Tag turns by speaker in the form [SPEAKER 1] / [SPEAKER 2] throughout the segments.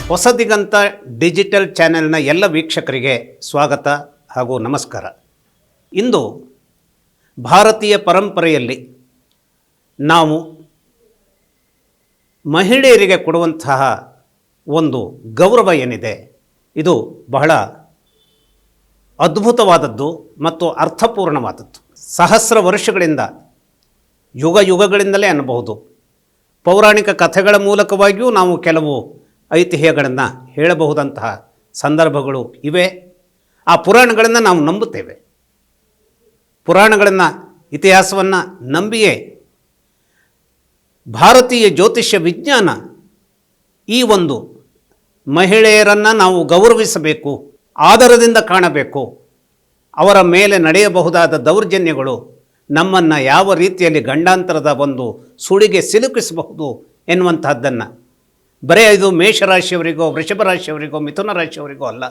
[SPEAKER 1] Hosadiganta digital ಚಾನೆಲ್ನ ಎಲ್ಲ ವೀಕ್ಷಕರಿಗೆ ಸ್ವಾಗತ ಹಾಗೂ ನಮಸ್ಕಾರ. ಇಂದು ಭಾರತೀಯ ಪರಂಪರೆಯಲ್ಲಿ ನಾವು ಮಹಿಳೆಯರಿಗೆ ಕೊಡುವಂತಹ ಒಂದು ಗೌರವ ಏನಿದೆ, ಇದು ಬಹಳ ಅದ್ಭುತವಾದದ್ದು ಮತ್ತು ಅರ್ಥಪೂರ್ಣವಾದದ್ದು. ಸಹಸ್ರ ವರ್ಷಗಳಿಂದ, ಯುಗಗಳಿಂದಲೇ ಅನ್ನಬಹುದು, ಪೌರಾಣಿಕ ಕಥೆಗಳ ಮೂಲಕವಾಗಿಯೂ ನಾವು ಕೆಲವು ಐತಿಹ್ಯಗಳನ್ನು ಹೇಳಬಹುದಂತಹ ಸಂದರ್ಭಗಳು ಇವೆ. ಆ ಪುರಾಣಗಳನ್ನು ನಾವು ನಂಬುತ್ತೇವೆ. ಪುರಾಣಗಳನ್ನು, ಇತಿಹಾಸವನ್ನು ನಂಬಿಯೇ ಭಾರತೀಯ ಜ್ಯೋತಿಷ್ಯ ವಿಜ್ಞಾನ ಈ ಒಂದು ಮಹಿಳೆಯರನ್ನು ನಾವು ಗೌರವಿಸಬೇಕು, ಆದರದಿಂದ ಕಾಣಬೇಕು, ಅವರ ಮೇಲೆ ನಡೆಯಬಹುದಾದ ದೌರ್ಜನ್ಯಗಳು ನಮ್ಮನ್ನು ಯಾವ ರೀತಿಯಲ್ಲಿ ಗಂಡಾಂತರದ ಒಂದು ಸುಳಿಗೆ ಸಿಲುಕಿಸಬಹುದು ಎನ್ನುವಂತಹದ್ದನ್ನು ಬರೀ ಇದು ಮೇಷರಾಶಿಯವರಿಗೋ, ವೃಷಭ ರಾಶಿಯವರಿಗೋ, ಮಿಥುನ ರಾಶಿಯವರಿಗೋ ಅಲ್ಲ,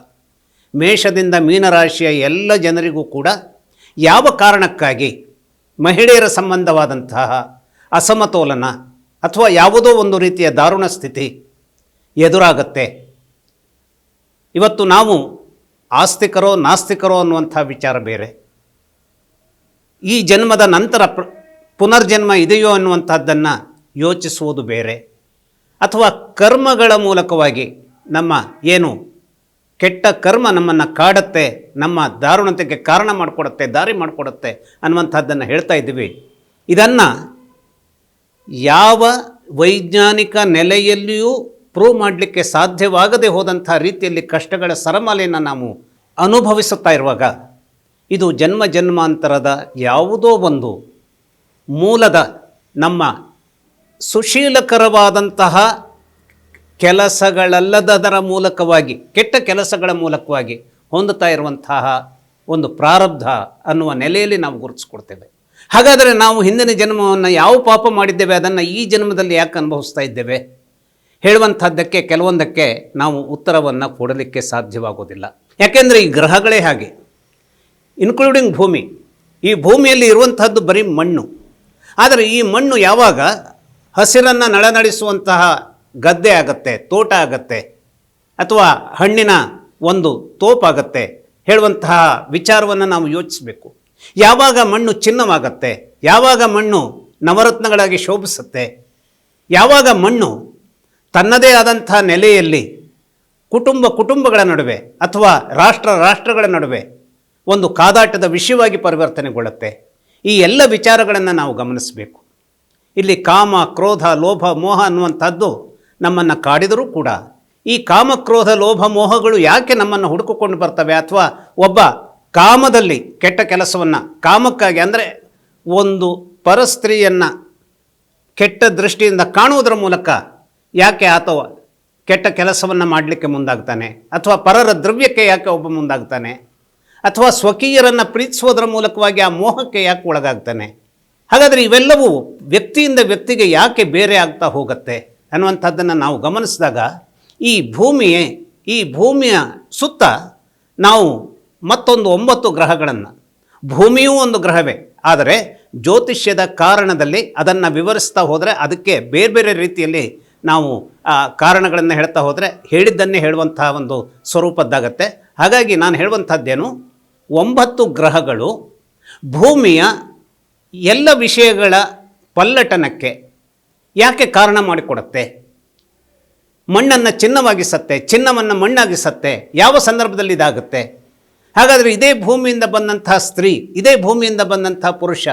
[SPEAKER 1] ಮೇಷದಿಂದ ಮೀನರಾಶಿಯ ಎಲ್ಲ ಜನರಿಗೂ ಕೂಡ ಯಾವ ಕಾರಣಕ್ಕಾಗಿ ಮಹಿಳೆಯರ ಸಂಬಂಧವಾದಂತಹ ಅಸಮತೋಲನ ಅಥವಾ ಯಾವುದೋ ಒಂದು ರೀತಿಯ ದಾರುಣ ಸ್ಥಿತಿ ಎದುರಾಗತ್ತೆ. ಇವತ್ತು ನಾವು ಆಸ್ತಿಕರೋ ನಾಸ್ತಿಕರೋ ಅನ್ನುವಂಥ ವಿಚಾರ ಬೇರೆ, ಈ ಜನ್ಮದ ನಂತರ ಪುನರ್ಜನ್ಮ ಇದೆಯೋ ಅನ್ನುವಂಥದ್ದನ್ನು ಯೋಚಿಸುವುದು ಬೇರೆ, ಅಥವಾ ಕರ್ಮಗಳ ಮೂಲಕವಾಗಿ ನಮ್ಮ ಏನು ಕೆಟ್ಟ ಕರ್ಮ ನಮ್ಮನ್ನು ಕಾಡುತ್ತೆ, ನಮ್ಮ ದಾರುಣತೆಗೆ ಕಾರಣ ಮಾಡಿಕೊಡುತ್ತೆ, ದಾರಿ ಮಾಡಿಕೊಡುತ್ತೆ ಅನ್ನುವಂಥದ್ದನ್ನು ಹೇಳ್ತಾ ಇದ್ದೀವಿ. ಇದನ್ನು ಯಾವ ವೈಜ್ಞಾನಿಕ ನೆಲೆಯಲ್ಲಿಯೂ ಪ್ರೂವ್ ಮಾಡಲಿಕ್ಕೆ ಸಾಧ್ಯವಾಗದೆ ಹೋದಂಥ ರೀತಿಯಲ್ಲಿ ಕಷ್ಟಗಳ ಸರಮಾಲೆಯನ್ನು ನಾವು ಅನುಭವಿಸುತ್ತಾ ಇರುವಾಗ, ಇದು ಜನ್ಮ ಜನ್ಮಾಂತರದ ಯಾವುದೋ ಒಂದು ಮೂಲದ ನಮ್ಮ ಸುಶೀಲಕರವಾದಂತಹ ಕೆಲಸಗಳಲ್ಲದರ ಮೂಲಕವಾಗಿ, ಕೆಟ್ಟ ಕೆಲಸಗಳ ಮೂಲಕವಾಗಿ ಹೊಂದುತ್ತಾ ಇರುವಂತಹ ಒಂದು ಪ್ರಾರಬ್ಧ ಅನ್ನುವ ನೆಲೆಯಲ್ಲಿ ನಾವು ಗುರುತಿಸ್ಕೊಡ್ತೇವೆ. ಹಾಗಾದರೆ ನಾವು ಹಿಂದಿನ ಜನ್ಮವನ್ನು ಯಾವ ಪಾಪ ಮಾಡಿದ್ದೇವೆ, ಅದನ್ನು ಈ ಜನ್ಮದಲ್ಲಿ ಯಾಕೆ ಅನುಭವಿಸ್ತಾ ಇದ್ದೇವೆ ಹೇಳುವಂಥದ್ದಕ್ಕೆ ಕೆಲವೊಂದಕ್ಕೆ ನಾವು ಉತ್ತರವನ್ನು ಕೊಡಲಿಕ್ಕೆ ಸಾಧ್ಯವಾಗೋದಿಲ್ಲ. ಯಾಕೆಂದರೆ ಈ ಗ್ರಹಗಳೇ ಹಾಗೆ, ಇನ್ಕ್ಲೂಡಿಂಗ್ ಭೂಮಿ. ಈ ಭೂಮಿಯಲ್ಲಿ ಇರುವಂತಹದ್ದು ಬರೀ ಮಣ್ಣು. ಆದರೆ ಈ ಮಣ್ಣು ಯಾವಾಗ ಹಸಿರನ್ನು ನಳನಡಿಸುವಂತಹ ಗದ್ದೆ ಆಗತ್ತೆ, ತೋಟ ಆಗತ್ತೆ, ಅಥವಾ ಹಣ್ಣಿನ ಒಂದು ತೋಪಾಗತ್ತೆ ಹೇಳುವಂತಹ ವಿಚಾರವನ್ನು ನಾವು ಯೋಚಿಸಬೇಕು. ಯಾವಾಗ ಮಣ್ಣು ಚಿನ್ನವಾಗತ್ತೆ, ಯಾವಾಗ ಮಣ್ಣು ನವರತ್ನಗಳಾಗಿ ಶೋಭಿಸುತ್ತೆ, ಯಾವಾಗ ಮಣ್ಣು ತನ್ನದೇ ಆದಂಥ ನೆಲೆಯಲ್ಲಿ ಕುಟುಂಬಗಳ ನಡುವೆ ಅಥವಾ ರಾಷ್ಟ್ರಗಳ ನಡುವೆ ಒಂದು ಕಾದಾಟದ ವಿಷಯವಾಗಿ ಪರಿವರ್ತನೆಗೊಳ್ಳುತ್ತೆ. ಈ ಎಲ್ಲ ವಿಚಾರಗಳನ್ನು ನಾವು ಗಮನಿಸಬೇಕು. ಇಲ್ಲಿ ಕಾಮ, ಕ್ರೋಧ, ಲೋಭ, ಮೋಹ ಅನ್ನುವಂಥದ್ದು ನಮ್ಮನ್ನು ಕಾಡಿದರೂ ಕೂಡ ಈ ಕಾಮ, ಕ್ರೋಧ, ಲೋಭ, ಮೋಹಗಳು ಯಾಕೆ ನಮ್ಮನ್ನು ಹುಡುಕಿಕೊಂಡು ಬರ್ತವೆ, ಅಥವಾ ಒಬ್ಬ ಕಾಮದಲ್ಲಿ ಕೆಟ್ಟ ಕೆಲಸವನ್ನು ಕಾಮಕ್ಕಾಗಿ, ಅಂದರೆ ಒಂದು ಪರಸ್ತ್ರೀಯನ್ನು ಕೆಟ್ಟ ದೃಷ್ಟಿಯಿಂದ ಕಾಣುವುದರ ಮೂಲಕ ಯಾಕೆ ಆತ ಕೆಟ್ಟ ಕೆಲಸವನ್ನು ಮಾಡಲಿಕ್ಕೆ ಮುಂದಾಗ್ತಾನೆ, ಅಥವಾ ಪರರ ದ್ರವ್ಯಕ್ಕೆ ಯಾಕೆ ಒಬ್ಬ ಮುಂದಾಗ್ತಾನೆ, ಅಥವಾ ಸ್ವಕೀಯರನ್ನು ಪ್ರೀತಿಸೋದರ ಮೂಲಕವಾಗಿ ಆ ಮೋಹಕ್ಕೆ ಯಾಕೆ ಒಳಗಾಗ್ತಾನೆ. ಹಾಗಾದರೆ ಇವೆಲ್ಲವೂ ವ್ಯಕ್ತಿಯಿಂದ ವ್ಯಕ್ತಿಗೆ ಯಾಕೆ ಬೇರೆ ಆಗ್ತಾ ಹೋಗುತ್ತೆ ಅನ್ನುವಂಥದ್ದನ್ನು ನಾವು ಗಮನಿಸಿದಾಗ, ಈ ಭೂಮಿಯ ಸುತ್ತ ನಾವು ಮತ್ತೊಂದು 9 ಗ್ರಹಗಳನ್ನು, ಭೂಮಿಯೂ ಒಂದು ಗ್ರಹವೇ, ಆದರೆ ಜ್ಯೋತಿಷ್ಯದ ಕಾರಣದಲ್ಲಿ ಅದನ್ನು ವಿವರಿಸ್ತಾ ಹೋದರೆ ಅದಕ್ಕೆ ಬೇರೆ ಬೇರೆ ರೀತಿಯಲ್ಲಿ ನಾವು ಕಾರಣಗಳನ್ನು ಹೇಳ್ತಾ ಹೋದರೆ ಹೇಳಿದ್ದನ್ನೇ ಹೇಳುವಂತಹ ಒಂದು ಸ್ವರೂಪದ್ದಾಗತ್ತೆ. ಹಾಗಾಗಿ ನಾನು ಹೇಳುವಂಥದ್ದೇನು, 9 ಗ್ರಹಗಳು ಭೂಮಿಯ ಎಲ್ಲ ವಿಷಯಗಳ ಪಲ್ಲಟನಕ್ಕೆ ಯಾಕೆ ಕಾರಣ ಮಾಡಿಕೊಡುತ್ತೆ. ಮಣ್ಣನ್ನು ಚಿನ್ನವಾಗಿಸತ್ತೆ, ಚಿನ್ನವನ್ನು ಮಣ್ಣಾಗಿಸತ್ತೆ, ಯಾವ ಸಂದರ್ಭದಲ್ಲಿ ಇದಾಗುತ್ತೆ. ಹಾಗಾದರೆ ಇದೇ ಭೂಮಿಯಿಂದ ಬಂದಂತಹ ಸ್ತ್ರೀ, ಇದೇ ಭೂಮಿಯಿಂದ ಬಂದಂತಹ ಪುರುಷ,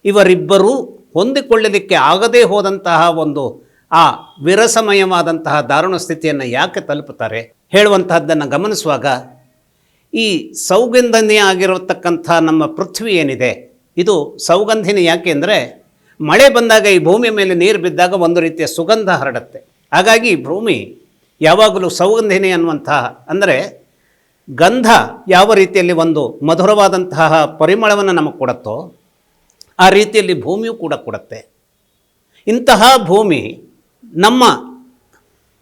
[SPEAKER 1] ಇವರಿಬ್ಬರೂ ಹೊಂದಿಕೊಳ್ಳಲಿಕ್ಕೆ ಆಗದೇ ಹೋದಂತಹ ಒಂದು ಆ ವಿರಸಮಯವಾದಂತಹ ದಾರುಣ ಸ್ಥಿತಿಯನ್ನು ಯಾಕೆ ತಲುಪುತ್ತಾರೆ ಹೇಳುವಂತಹದ್ದನ್ನು ಗಮನಿಸುವಾಗ, ಈ ಸೌಗಂಧನಿ ಆಗಿರತಕ್ಕಂಥ ನಮ್ಮ ಪೃಥ್ವಿ ಏನಿದೆ, ಇದು ಸೌಗಂಧಿನಿ. ಯಾಕೆ ಅಂದರೆ ಮಳೆ ಬಂದಾಗ ಈ ಭೂಮಿಯ ಮೇಲೆ ನೀರು ಬಿದ್ದಾಗ ಒಂದು ರೀತಿಯ ಸುಗಂಧ ಹರಡುತ್ತೆ. ಹಾಗಾಗಿ ಈ ಭೂಮಿ ಯಾವಾಗಲೂ ಸೌಗಂಧಿನಿ ಅನ್ನುವಂತಹ, ಅಂದರೆ ಗಂಧ ಯಾವ ರೀತಿಯಲ್ಲಿ ಒಂದು ಮಧುರವಾದಂತಹ ಪರಿಮಳವನ್ನು ನಮಗೆ ಕೊಡುತ್ತೋ ಆ ರೀತಿಯಲ್ಲಿ ಭೂಮಿಯೂ ಕೂಡ ಕೊಡುತ್ತೆ. ಇಂತಹ ಭೂಮಿ ನಮ್ಮ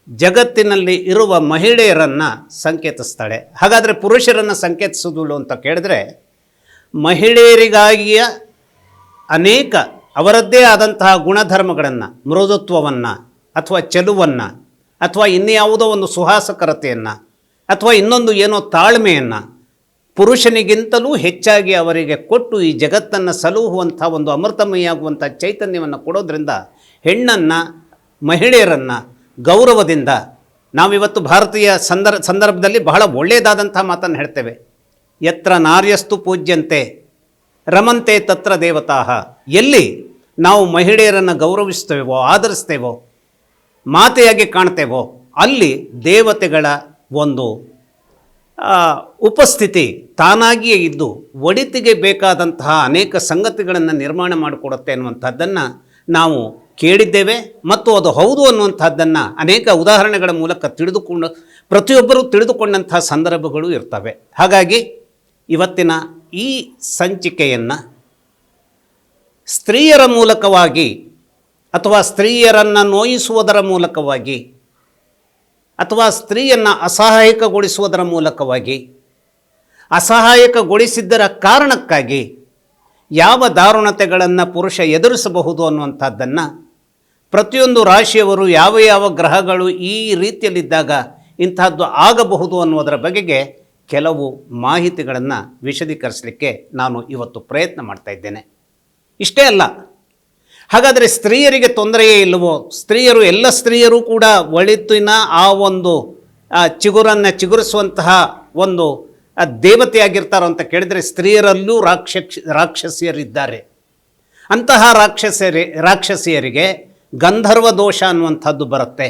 [SPEAKER 1] ಜಗತ್ತಿನಲ್ಲಿ ಇರುವ ಮಹಿಳೆಯರನ್ನು ಸಂಕೇತಿಸ್ತಾಳೆ. ಹಾಗಾದರೆ ಪುರುಷರನ್ನು ಸಂಕೇತಿಸೋದಿಲ್ಲ ಅಂತ ಕೇಳಿದ್ರೆ, ಮಹಿಳೆಯರಿಗಾಗಿಯ ಅನೇಕ ಅವರದ್ದೇ ಆದಂತಹ ಗುಣಧರ್ಮಗಳನ್ನು, ಮೃದುತ್ವವನ್ನು ಅಥವಾ ಚೆಲುವನ್ನು ಅಥವಾ ಇನ್ಯಾವುದೋ ಒಂದು ಸುಹಾಸಕರತೆಯನ್ನು ಅಥವಾ ಇನ್ನೊಂದು ಏನೋ ತಾಳ್ಮೆಯನ್ನು ಪುರುಷನಿಗಿಂತಲೂ ಹೆಚ್ಚಾಗಿ ಅವರಿಗೆ ಕೊಟ್ಟು ಈ ಜಗತ್ತನ್ನು ಸಲುಹುವಂಥ ಒಂದು ಅಮೃತಮಯಾಗುವಂಥ ಚೈತನ್ಯವನ್ನು ಕೊಡೋದ್ರಿಂದ ಹೆಣ್ಣನ್ನು ಮಹಿಳೆಯರನ್ನು ಗೌರವದಿಂದ ನಾವಿವತ್ತು ಭಾರತೀಯ ಸಂದರ್ಭದಲ್ಲಿ ಬಹಳ ಒಳ್ಳೆಯದಾದಂಥ ಮಾತನ್ನು ಹೇಳ್ತೇವೆ. ಯತ್ರ ನಾರ್ಯಸ್ತು ಪೂಜ್ಯಂತೆ ರಮಂತೆ ತತ್ರ ದೇವತಾ. ಎಲ್ಲಿ ನಾವು ಮಹಿಳೆಯರನ್ನು ಗೌರವಿಸ್ತೇವೋ ಆದರಿಸ್ತೇವೋ ಮಾತೆಯಾಗಿ ಕಾಣ್ತೇವೋ ಅಲ್ಲಿ ದೇವತೆಗಳ ಒಂದು ಉಪಸ್ಥಿತಿ ತಾನಾಗಿಯೇ ಇದ್ದು ಒಳಿತಿಗೆ ಬೇಕಾದಂತಹ ಅನೇಕ ಸಂಗತಿಗಳನ್ನು ನಿರ್ಮಾಣ ಮಾಡಿಕೊಡುತ್ತೆ ಅನ್ನುವಂಥದ್ದನ್ನು ನಾವು ಕೇಳಿದ್ದೇವೆ ಮತ್ತು ಅದು ಹೌದು ಅನ್ನುವಂಥದ್ದನ್ನು ಅನೇಕ ಉದಾಹರಣೆಗಳ ಮೂಲಕ ಪ್ರತಿಯೊಬ್ಬರೂ ತಿಳಿದುಕೊಂಡಂಥ ಸಂದರ್ಭಗಳು ಇರ್ತವೆ. ಹಾಗಾಗಿ ಇವತ್ತಿನ ಈ ಸಂಚಿಕೆಯನ್ನು ಸ್ತ್ರೀಯರ ಮೂಲಕವಾಗಿ ಅಥವಾ ಸ್ತ್ರೀಯರನ್ನು ನೋಯಿಸುವುದರ ಮೂಲಕವಾಗಿ ಅಥವಾ ಸ್ತ್ರೀಯನ್ನು ಅಸಹಾಯಕಗೊಳಿಸುವುದರ ಮೂಲಕವಾಗಿ ಅಸಹಾಯಕಗೊಳಿಸಿದ್ದರ ಕಾರಣಕ್ಕಾಗಿ ಯಾವ ದಾರುಣತೆಗಳನ್ನು ಪುರುಷ ಎದುರಿಸಬಹುದು ಅನ್ನುವಂಥದ್ದನ್ನು ಪ್ರತಿಯೊಂದು ರಾಶಿಯವರು ಯಾವ ಯಾವ ಗ್ರಹಗಳು ಈ ರೀತಿಯಲ್ಲಿದ್ದಾಗ ಇಂತಹದ್ದು ಆಗಬಹುದು ಅನ್ನೋದರ ಬಗೆಗೆ ಕೆಲವು ಮಾಹಿತಿಗಳನ್ನು ವಿಶದೀಕರಿಸಲಿಕ್ಕೆ ನಾನು ಇವತ್ತು ಪ್ರಯತ್ನ ಮಾಡ್ತಾ ಇದ್ದೇನೆ. ಇಷ್ಟೇ ಅಲ್ಲ, ಹಾಗಾದರೆ ಸ್ತ್ರೀಯರಿಗೆ ತೊಂದರೆಯೇ ಇಲ್ಲವೋ? ಸ್ತ್ರೀಯರು ಎಲ್ಲ ಸ್ತ್ರೀಯರು ಕೂಡ ಒಳಿತಿನ ಆ ಒಂದು ಚಿಗುರನ್ನು ಚಿಗುರಿಸುವಂತಹ ಒಂದು ದೇವತೆಯಾಗಿರ್ತಾರೋ ಅಂತ ಕೇಳಿದರೆ ಸ್ತ್ರೀಯರಲ್ಲೂ ರಾಕ್ಷಸಿಯರಿದ್ದಾರೆ. ಅಂತಹ ರಾಕ್ಷಸಿಯರಿಗೆ ಗಂಧರ್ವ ದೋಷ ಅನ್ನುವಂಥದ್ದು ಬರುತ್ತೆ.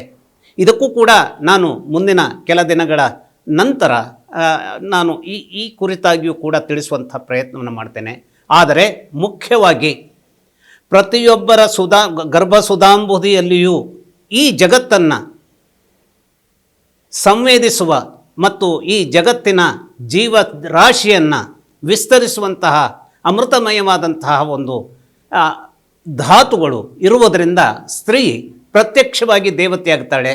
[SPEAKER 1] ಇದಕ್ಕೂ ಕೂಡ ನಾನು ಮುಂದಿನ ಕೆಲ ದಿನಗಳ ನಂತರ ನಾನು ಈ ಕುರಿತಾಗಿಯೂ ಕೂಡ ತಿಳಿಸುವಂಥ ಪ್ರಯತ್ನವನ್ನು ಮಾಡ್ತೇನೆ. ಆದರೆ ಮುಖ್ಯವಾಗಿ ಪ್ರತಿಯೊಬ್ಬರ ಗರ್ಭಸುಧಾಂಬುದಿಯಲ್ಲಿಯೂ ಈ ಜಗತ್ತನ್ನು ಸಂವೇದಿಸುವ ಮತ್ತು ಈ ಜಗತ್ತಿನ ಜೀವರಾಶಿಯನ್ನು ವಿಸ್ತರಿಸುವಂತಹ ಅಮೃತಮಯವಾದಂತಹ ಒಂದು ಧಾತುಗಳು ಇರುವುದರಿಂದ ಸ್ತ್ರೀ ಪ್ರತ್ಯಕ್ಷವಾಗಿ ದೇವತೆಯಾಗ್ತಾಳೆ.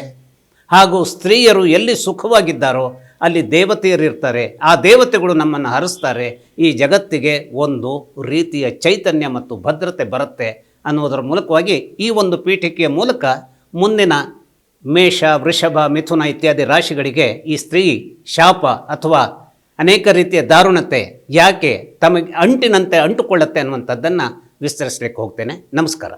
[SPEAKER 1] ಹಾಗೂ ಸ್ತ್ರೀಯರು ಎಲ್ಲಿ ಸುಖವಾಗಿದ್ದಾರೋ ಅಲ್ಲಿ ದೇವತೆಯರಿರ್ತಾರೆ. ಆ ದೇವತೆಗಳು ನಮ್ಮನ್ನು ಹರಿಸ್ತಾರೆ. ಈ ಜಗತ್ತಿಗೆ ಒಂದು ರೀತಿಯ ಚೈತನ್ಯ ಮತ್ತು ಭದ್ರತೆ ಬರುತ್ತೆ ಅನ್ನೋದರ ಮೂಲಕವಾಗಿ ಈ ಒಂದು ಪೀಠಿಕೆಯ ಮೂಲಕ ಮುಂದಿನ ಮೇಷ, ವೃಷಭ, ಮಿಥುನ ಇತ್ಯಾದಿ ರಾಶಿಗಳಿಗೆ ಈ ಸ್ತ್ರೀ ಶಾಪ ಅಥವಾ ಅನೇಕ ರೀತಿಯ ದಾರುಣತೆ ಯಾಕೆ ತಮಗೆ ಅಂಟಿನಂತೆ ಅಂಟುಕೊಳ್ಳುತ್ತೆ ಅನ್ನುವಂಥದ್ದನ್ನು ವಿಸ್ತರಿಸಲಿಕ್ಕೆ ಹೋಗ್ತೇನೆ. ನಮಸ್ಕಾರ.